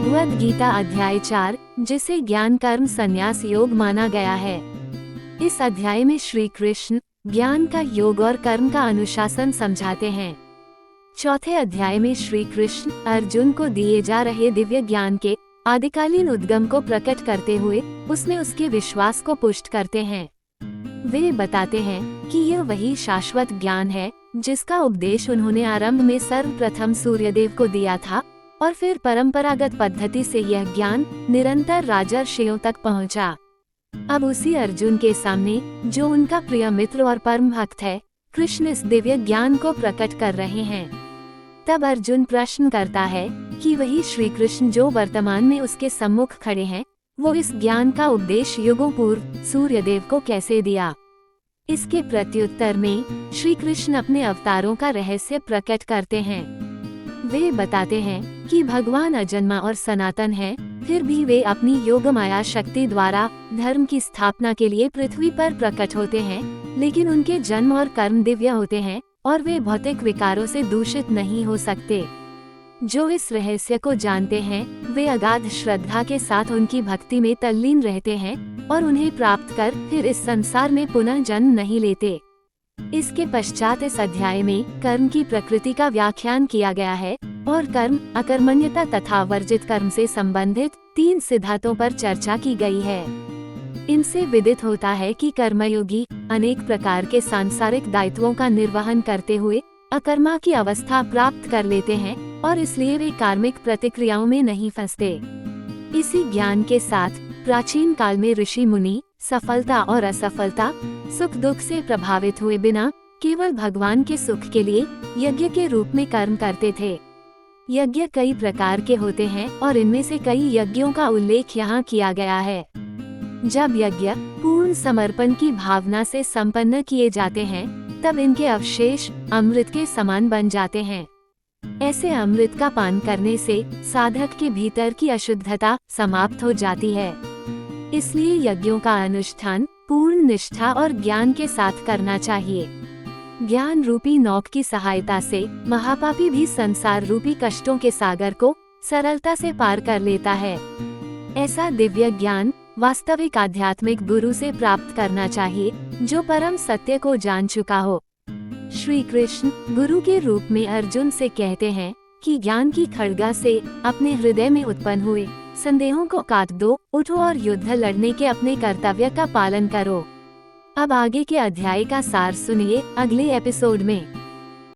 भगवद गीता अध्याय 4, जिसे ज्ञान कर्म संन्यास योग माना गया है। इस अध्याय में श्री कृष्ण ज्ञान का योग और कर्म का अनुशासन समझाते हैं। चौथे अध्याय में श्री कृष्ण अर्जुन को दिए जा रहे दिव्य ज्ञान के आदिकालीन उद्गम को प्रकट करते हुए उसमें उसके विश्वास को पुष्ट करते हैं। वे बताते हैं कि यह वही शाश्वत ज्ञान है जिसका उपदेश उन्होंने आरंभ में सर्वप्रथम सूर्यदेव को दिया था और फिर परंपरागत पद्धति से यह ज्ञान निरंतर राजर्षियों तक पहुंचा। अब उसी अर्जुन के सामने, जो उनका प्रिय मित्र और परम भक्त है, कृष्ण इस दिव्य ज्ञान को प्रकट कर रहे हैं। तब अर्जुन प्रश्न करता है कि वही श्री कृष्ण जो वर्तमान में उसके सम्मुख खड़े हैं, वो इस ज्ञान का उपदेश युगों पूर्व सूर्यदेव को कैसे दिया। इसके प्रत्युत्तर में श्री कृष्ण अपने अवतारों का रहस्य प्रकट करते हैं। वे बताते हैं कि भगवान अजन्मा और सनातन हैं, फिर भी वे अपनी योग माया शक्ति द्वारा धर्म की स्थापना के लिए पृथ्वी पर प्रकट होते हैं, लेकिन उनके जन्म और कर्म दिव्य होते हैं और वे भौतिक विकारों से दूषित नहीं हो सकते। जो इस रहस्य को जानते हैं, वे अगाध श्रद्धा के साथ उनकी भक्ति में तल्लीन रहते हैं और उन्हें प्राप्त कर फिर इस संसार में पुनः जन्म नहीं लेते। इसके पश्चात इस अध्याय में कर्म की प्रकृति का व्याख्यान किया गया है और कर्म, अकर्मण्यता तथा वर्जित कर्म से संबंधित 3 सिद्धांतों पर चर्चा की गई है। इनसे विदित होता है कि कर्मयोगी अनेक प्रकार के सांसारिक दायित्वों का निर्वहन करते हुए अकर्मा की अवस्था प्राप्त कर लेते हैं और इसलिए वे कार्मिक प्रतिक्रियाओं में नहीं फंसते। इसी ज्ञान के साथ प्राचीन काल में ऋषि मुनि सफलता और असफलता, सुख दुख से प्रभावित हुए बिना केवल भगवान के सुख के लिए यज्ञ के रूप में कर्म करते थे। यज्ञ कई प्रकार के होते हैं और इनमें से कई यज्ञों का उल्लेख यहाँ किया गया है। जब यज्ञ पूर्ण समर्पण की भावना से संपन्न किए जाते हैं, तब इनके अवशेष अमृत के समान बन जाते हैं। ऐसे अमृत का पान करने से साधक के भीतर की अशुद्धता समाप्त हो जाती है। इसलिए यज्ञों का अनुष्ठान पूर्ण निष्ठा और ज्ञान के साथ करना चाहिए। ज्ञान रूपी नौक की सहायता से महापापी भी संसार रूपी कष्टों के सागर को सरलता से पार कर लेता है। ऐसा दिव्य ज्ञान वास्तविक आध्यात्मिक गुरु से प्राप्त करना चाहिए, जो परम सत्य को जान चुका हो। श्री कृष्ण गुरु के रूप में अर्जुन से कहते हैं कि ज्ञान की खड्गा से अपने हृदय में उत्पन्न हुए संदेहों को काट दो, उठो और युद्ध लड़ने के अपने कर्तव्य का पालन करो। अब आगे के अध्याय का सार सुनिए अगले एपिसोड में।